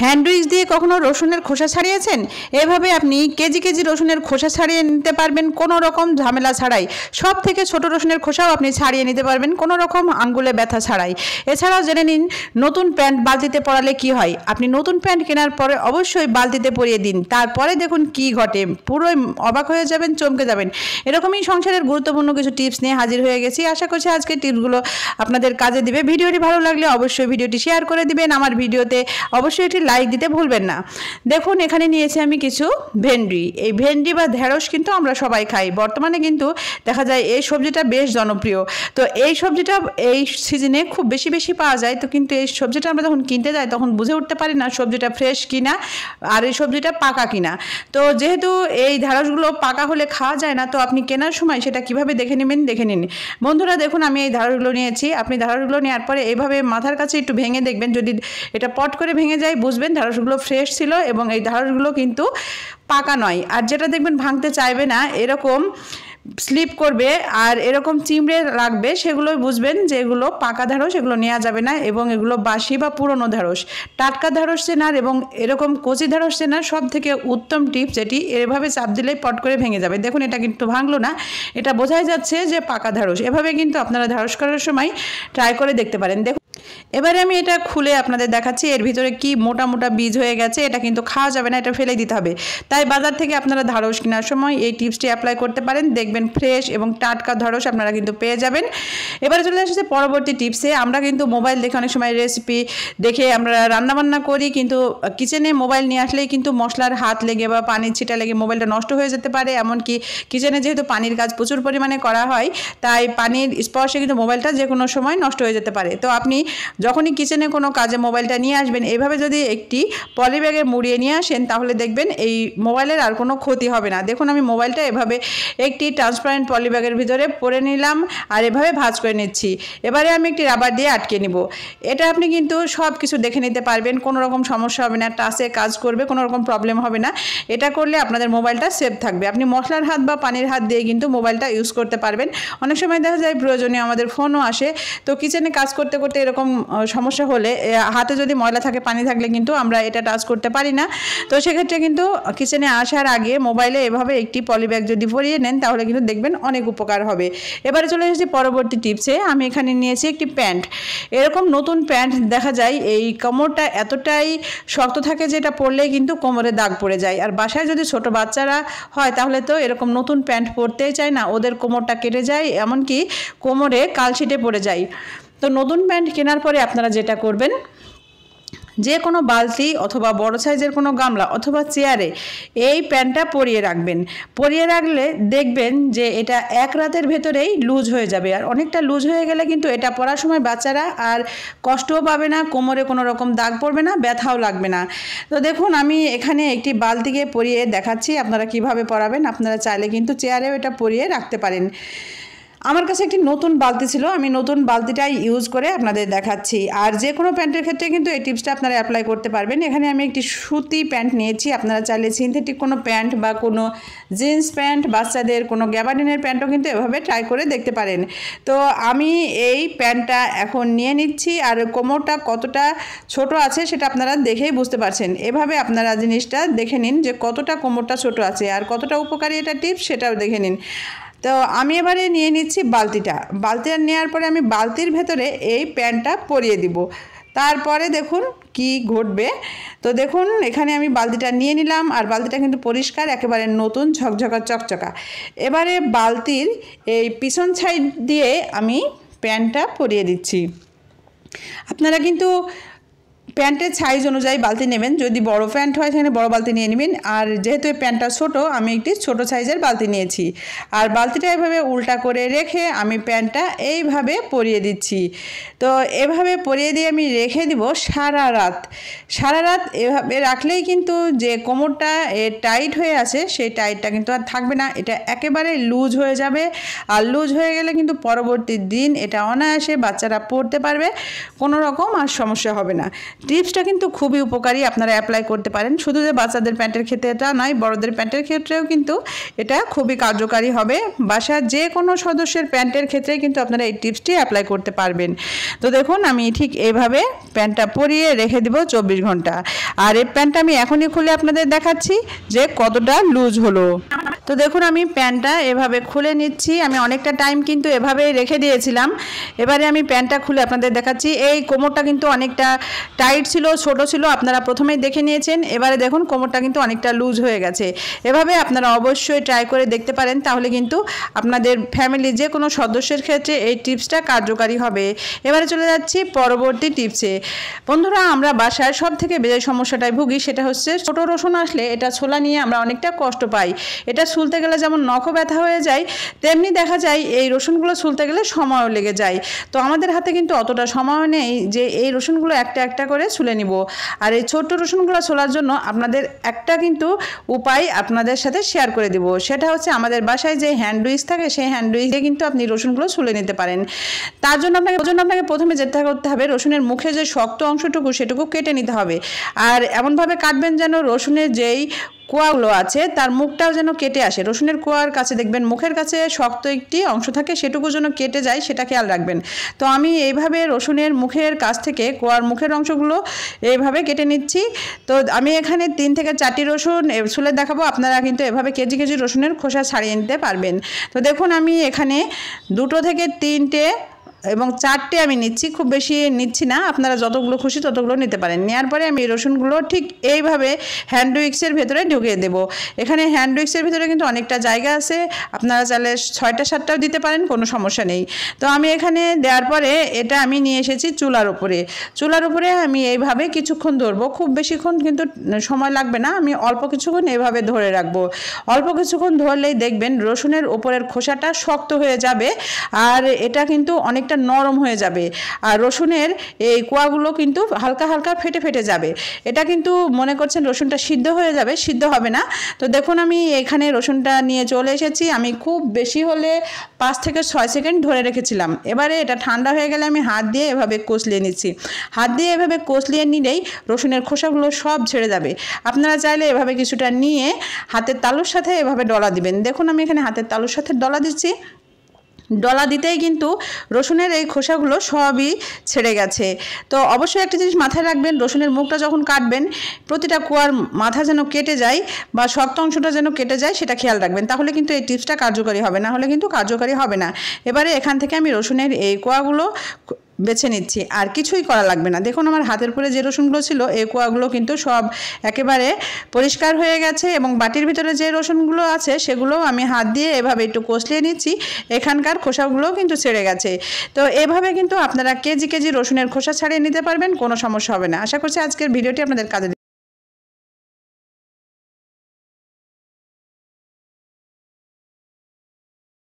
Hand which দিয়ে কখনো রসুনের খোসা ছাড়িয়েছেন? এভাবে আপনি কেজি কেজি রসুনের খোসা ছাড়িয়ে নিতে পারবেন কোনো রকম ঝামেলা ছাড়াই। সব থেকে ছোট রসুনের খোসাও আপনি ছাড়িয়ে নিতে পারবেন কোনো রকম আঙ্গুলে ব্যথা ছাড়াই। এছাড়াও জেনে নিন নতুন প্যান্ট বালতিতে পরালে কি হয়। আপনি নতুন প্যান্ট কেনার পরে অবশ্যই বালতিতে পরিয়ে দিন, তারপরে দেখুন কি ঘটে, পুরোই অবাক হয়ে যাবেন, চমকে যাবেন। এরকমই সংসারের গুরুত্বপূর্ণ কিছু টিপস নিয়ে হাজির হয়ে গেছি। আশা করছি আজকে টিপসগুলো আপনাদের কাজে দিবে। ভিডিওটি ভালো লাগলে অবশ্যই ভিডিওটি শেয়ার করে দিবেন। আমার ভিডিওতে অবশ্যই একটি লাইক দিতে ভুলবেন না। দেখুন এখানে নিয়েছি আমি কিছু ভেন্ডি। এই ভেন্ডি বা ঢেঁড়স কিন্তু আমরা সবাই খাই। বর্তমানে কিন্তু দেখা যায় এই সবজিটা বেশ জনপ্রিয়। তো এই সবজিটা এই সিজনে খুব বেশি বেশি পাওয়া যায়। তো কিন্তু এই সবজিটা আমরা যখন কিনতে যাই তখন বুঝে উঠতে পারি না সবজিটা ফ্রেশ কিনা আর এই সবজিটা পাকা কিনা। তো যেহেতু এই ঢেঁড়সগুলো পাকা হলে খাওয়া যায় না, তো আপনি কেনার সময় সেটা কিভাবে দেখে নেবেন দেখে নিন। বন্ধুরা দেখুন আমি এই ঢেঁড়সগুলো নিয়েছি। আপনি ঢেঁড়সগুলো নেওয়ার পরে এইভাবে মাথার কাছে একটু ভেঙে দেখবেন, যদি এটা পট করে ভেঙে যায় বুঝবেন ঢেঁড়সগুলো ফ্রেশ ছিল এবং এই ঢেঁড়সগুলো কিন্তু পাকা নয়। আর যেটা দেখবেন ভাঙতে চাইবে না, এরকম স্লিপ করবে আর এরকম চিমড়ে লাগবে, সেগুলোই বুঝবেন যে এগুলো পাকা ঢেঁড়স, এগুলো নেওয়া যাবে না এবং এগুলো বাসি বা পুরনো ঢেঁড়স। টাটকা ঢেঁড়স চেনার এবং এরকম কচি ঢেঁড়স চেনার সব থেকে উত্তম টিপস এটি। এভাবে চাপ দিলেই পট করে ভেঙে যাবে। দেখুন এটা কিন্তু ভাঙলো না, এটা বোঝাই যাচ্ছে যে পাকা ঢেঁড়স। এভাবে কিন্তু আপনারা ঢেঁড়স করার সময় ট্রাই করে দেখতে পারেন। দেখুন এবারে আমি এটা খুলে আপনাদের দেখাচ্ছি এর ভিতরে কি মোটা মোটা বীজ হয়ে গেছে। এটা কিন্তু খাওয়া যাবে না, এটা ফেলে দিতে হবে। তাই বাজার থেকে আপনারা ঢেঁড়স কেনার সময় এই টিপসটি অ্যাপ্লাই করতে পারেন, দেখবেন ফ্রেশ এবং টাটকা ঢেঁড়স আপনারা কিন্তু পেয়ে যাবেন। এবারে চলে এসেছে পরবর্তী টিপসে। আমরা কিন্তু মোবাইল দেখে অনেক সময় রেসিপি দেখে আমরা রান্নাবান্না করি, কিন্তু কিচেনে মোবাইল নিয়ে আসলেই কিন্তু মশলার হাত লেগে বা পানির ছিটা লেগে মোবাইলটা নষ্ট হয়ে যেতে পারে। এমনকি কিচেনে যেহেতু পানির কাজ প্রচুর পরিমাণে করা হয়, তাই পানির স্পর্শে কিন্তু মোবাইলটা যে কোনো সময় নষ্ট হয়ে যেতে পারে। তো আপনি যখনই কিচেনে কোনো কাজে মোবাইলটা নিয়ে আসবেন, এইভাবে যদি একটি পলিব্যাগে মুড়িয়ে নিয়ে আসেন তাহলে দেখবেন এই মোবাইলের আর কোনো ক্ষতি হবে না। দেখুন আমি মোবাইলটা এভাবে একটি ট্রান্সপারেন্ট পলিব্যাগের ভিতরে পরে নিলাম আর এভাবে ভাঁজ করে নিচ্ছি। এবারে আমি একটি রাবার দিয়ে আটকে নিব। এটা আপনি কিন্তু সব কিছু দেখে নিতে পারবেন, কোনো রকম সমস্যা হবে না, টাচে কাজ করবে, কোনো রকম প্রবলেম হবে না। এটা করলে আপনাদের মোবাইলটা সেফ থাকবে। আপনি মশলার হাত বা পানির হাত দিয়ে কিন্তু মোবাইলটা ইউজ করতে পারবেন। অনেক সময় দেখা যায় প্রয়োজনীয় আমাদের ফোনও আসে, তো কিচেনে কাজ করতে করতে এরকম সমস্যা হলে হাতে যদি ময়লা থাকে, পানি থাকলে কিন্তু আমরা এটা টাচ করতে পারি না। তো সেক্ষেত্রে কিন্তু কিচেনে আসার আগে মোবাইলে এভাবে একটি পলিব্যাগ যদি পরিয়ে নেন তাহলে কিন্তু দেখবেন অনেক উপকার হবে। এবারে চলে এসেছি পরবর্তী টিপসে। আমি এখানে নিয়েছি একটি প্যান্ট। এরকম নতুন প্যান্ট দেখা যায় এই কোমরটা এতটাই শক্ত থাকে যে এটা পরলেই কিন্তু কোমরে দাগ পড়ে যায়। আর বাসায় যদি ছোট বাচ্চারা হয় তাহলে তো এরকম নতুন প্যান্ট পরতেই চায় না, ওদের কোমরটা কেটে যায়, এমনকি কোমরে কালছিটে পড়ে যায়। তো নতুন প্যান্ট কেনার পরে আপনারা যেটা করবেন, যে কোনো বালতি অথবা বড় সাইজের কোনো গামলা অথবা চেয়ারে এই প্যান্টটা পরিয়ে রাখবেন। পরিয়ে রাখলে দেখবেন যে এটা এক রাতের ভেতরেই লুজ হয়ে যাবে। আর অনেকটা লুজ হয়ে গেলে কিন্তু এটা পরার সময় বাচ্চারা আর কষ্টও পাবে না, কোমরে কোনো রকম দাগ পড়বে না, ব্যথাও লাগবে না। তো দেখুন আমি এখানে একটি বালতিকে পরিয়ে দেখাচ্ছি আপনারা কিভাবে পরাবেন। আপনারা চাইলে কিন্তু চেয়ারেও এটা পরিয়ে রাখতে পারেন। আমার কাছে একটি নতুন বালতি ছিল, আমি নতুন বালতিটাই ইউজ করে আপনাদের দেখাচ্ছি। আর যে কোনো প্যান্টের ক্ষেত্রে কিন্তু এই টিপসটা আপনারা অ্যাপ্লাই করতে পারবেন। এখানে আমি একটি সুতি প্যান্ট নিয়েছি, আপনারা চাইলে সিনথেটিক কোনো প্যান্ট বা কোনো জিন্স প্যান্ট, বাচ্চাদের কোনো গ্যাবার্ডিনের প্যান্টও কিন্তু এভাবে ট্রাই করে দেখতে পারেন। তো আমি এই প্যান্টটা এখন নিয়ে নিচ্ছি, আর কোমরটা কতটা ছোট আছে সেটা আপনারা দেখেই বুঝতে পারছেন। এভাবে আপনারা জিনিসটা দেখে নিন যে কতটা কোমরটা ছোট আছে আর কতটা উপকারী এটা টিপস সেটাও দেখে নিন। তো আমি এবারে নিয়ে নিচ্ছি বালতিটা নেওয়ার পরে আমি বালতির ভেতরে এই প্যান্টটা পরিয়ে দিব। তারপরে দেখুন কি ঘটবে। তো দেখুন এখানে আমি বালতিটা নিয়ে নিলাম, আর বালতিটা কিন্তু পরিষ্কার, একেবারে নতুন ঝকঝকা চকচকা। এবারে বালতির এই পিছন সাইড দিয়ে আমি প্যান্টটা পরিয়ে দিচ্ছি। আপনারা কিন্তু প্যান্টের সাইজ অনুযায়ী বালতি নেবেন। যদি বড় প্যান্ট হয় সেখানে বড় বালতি নিয়ে নেবেন। আর যেহেতু এই প্যান্টটা ছোটো, আমি একটি ছোট সাইজের বালতি নিয়েছি। আর বালতিটা এভাবে উল্টা করে রেখে আমি প্যান্টটা এইভাবে পরিয়ে দিচ্ছি। তো এভাবে পরিয়ে দিয়ে আমি রেখে দিব সারা রাত। এভাবে রাখলেই কিন্তু যে কোমরটা টাইট হয়ে আছে সেই টাইটটা কিন্তু আর থাকবে না, এটা একেবারে লুজ হয়ে যাবে। আর লুজ হয়ে গেলে কিন্তু পরবর্তী দিন এটা অনায়াসে বাচ্চারা পরতে পারবে, কোনো রকম আর সমস্যা হবে না। টিপসটা কিন্তু খুবই উপকারী, আপনারা অ্যাপ্লাই করতে পারেন। শুধু যে বাচ্চাদের প্যান্টের ক্ষেত্রে এটা নয়, বড়দের প্যান্টের ক্ষেত্রেও কিন্তু এটা খুবই কার্যকারী হবে। বাসার যে কোনো সদস্যের প্যান্টের ক্ষেত্রে কিন্তু আপনারা এই টিপসটি অ্যাপ্লাই করতে পারবেন। তো দেখুন আমি ঠিক এইভাবে প্যান্টটা পরিয়ে রেখে দিব 24 ঘন্টা। আর এই প্যান্টটা আমি এখনই খুলে আপনাদের দেখাচ্ছি যে কতটা লুজ হলো। তো দেখুন আমি প্যান্টটা এভাবে খুলে নিচ্ছি। আমি অনেকটা টাইম কিন্তু এভাবেই রেখে দিয়েছিলাম। এবারে আমি প্যান্টটা খুলে আপনাদের দেখাচ্ছি। এই কোমরটা কিন্তু অনেকটা টাইট ছিল, ছোট ছিল, আপনারা প্রথমেই দেখে নিয়েছেন। এবারে দেখুন কোমরটা কিন্তু অনেকটা লুজ হয়ে গেছে। এভাবে আপনারা অবশ্যই ট্রাই করে দেখতে পারেন, তাহলে কিন্তু আপনাদের ফ্যামিলির যে কোনো সদস্যের ক্ষেত্রে এই টিপসটা কার্যকারী হবে। এবারে চলে যাচ্ছি পরবর্তী টিপসে। বন্ধুরা, আমরা বাসায় সব থেকে বেশি সমস্যাটায় ভুগি, সেটা হচ্ছে ছোটো রসুন আসলে এটা ছোলা নিয়ে আমরা অনেকটা কষ্ট পাই। এটা ছুলতে গেলে যেমন নখও ব্যথা হয়ে যায়, তেমনি দেখা যায় এই রসুনগুলো ছুলতে গেলে সময়ও লেগে যায়। তো আমাদের হাতে কিন্তু অতটা সময় নেই যে এই রসুনগুলো একটা একটা করে ছুলে নিব। আর এই ছোট্ট রসুনগুলো ছোলার জন্য আপনাদের একটা কিন্তু উপায় আপনাদের সাথে শেয়ার করে দিব। সেটা হচ্ছে আমাদের বাসায় যে হ্যান্ড উইচ থাকে, সেই হ্যান্ড উইচে কিন্তু আপনি রসুনগুলো ছুলে নিতে পারেন। তার জন্য আপনাকে প্রথমে যেটা করতে হবে, রসুনের মুখে যে শক্ত অংশটুকু সেটুকু কেটে নিতে হবে। আর এমনভাবে কাটবেন যেন রসুনের যেই কোয়াগুলো আছে তার মুখটাও যেন কেটে আসে। রসুনের কোয়ার কাছে দেখবেন মুখের কাছে শক্ত একটি অংশ থাকে, সেটুকু যেন কেটে যায়, সেটা খেয়াল রাখবেন। তো আমি এইভাবে রসুনের মুখের কাছ থেকে কোয়ার মুখের অংশগুলো এইভাবে কেটে নিচ্ছি। তো আমি এখানে 3 থেকে 4টি রসুন ছুলে দেখাবো, আপনারা কিন্তু এভাবে কেজি কেজি রসুনের খোসা ছাড়িয়ে নিতে পারবেন। তো দেখুন আমি এখানে 2 থেকে 3টে এবং 4টে আমি নিচ্ছি, খুব বেশি নিচ্ছি না, আপনারা যতগুলো খুশি ততগুলো নিতে পারেন। নেওয়ার পরে আমি রসুনগুলো ঠিক এইভাবে হ্যান্ড উইক্সের ভেতরে ঢুকিয়ে দেব। এখানে হ্যান্ড উইক্সের ভেতরে কিন্তু অনেকটা জায়গা আছে, আপনারা চাইলে 6টা 7টাও দিতে পারেন, কোনো সমস্যা নেই। তো আমি এখানে দেওয়ার পরে এটা আমি নিয়ে এসেছি চুলার উপরে আমি এইভাবে কিছুক্ষণ ধরবো, খুব বেশিক্ষণ কিন্তু সময় লাগবে না, আমি অল্প কিছুক্ষণ এইভাবে ধরে রাখবো। অল্প কিছুক্ষণ ধরলেই দেখবেন রসুনের উপরের খোসাটা শক্ত হয়ে যাবে আর এটা কিন্তু অনেকটা নরম হয়ে যাবে। আর রসুনের এই কোয়াগুলো কিন্তু হালকা হালকা ফেটে ফেটে যাবে। এটা কিন্তু মনে করছেন রসুনটা সিদ্ধ হয়ে যাবে, সিদ্ধ হবে না। তো দেখুন আমি এখানে রসুনটা নিয়ে চলে এসেছি। আমি খুব বেশি হলে 5 থেকে 6 সেকেন্ড ধরে রেখেছিলাম। এবারে এটা ঠান্ডা হয়ে গেলে আমি হাত দিয়ে এভাবে কষলিয়ে নিচ্ছি। হাত দিয়ে এভাবে কষলিয়ে নিলেই রসুনের খোসাগুলো সব ছেড়ে যাবে। আপনারা চাইলে এভাবে কিছুটা নিয়ে হাতের তালুর সাথে এভাবে ডলা দিবেন। দেখুন আমি এখানে হাতের তালুর সাথে ডলা দিচ্ছি। ডলা দিতেই কিন্তু রসুনের এই খোসাগুলো সবই ছেড়ে গেছে। তো অবশ্যই একটা জিনিস মাথায় রাখবেন, রসুনের মুখটা যখন কাটবেন প্রতিটা কোয়ার মাথা যেন কেটে যায় বা শক্ত অংশটা যেন কেটে যায়, সেটা খেয়াল রাখবেন, তাহলে কিন্তু এই টিপসটা কার্যকরী হবে, না হলে কিন্তু কার্যকরী হবে না। এবারে এখান থেকে আমি রসুনের এই কোয়াগুলো বেছে নিচ্ছি, আর কিছুই করা লাগবে না। দেখুন আমার হাতের উপরে যে রসুনগুলো ছিল এই কোয়াগুলো কিন্তু সব একেবারে পরিষ্কার হয়ে গেছে এবং বাটির ভিতরে যে রসুনগুলো আছে সেগুলো আমি হাত দিয়ে এভাবে একটু কষলিয়ে নিচ্ছি, এখানকার খোসাগুলোও কিন্তু ছেড়ে গেছে। তো এভাবে কিন্তু আপনারা কেজি কেজি রসুনের খোসা ছাড়িয়ে নিতে পারবেন, কোনো সমস্যা হবে না। আশা করছি আজকের ভিডিওটি আপনাদের কাজে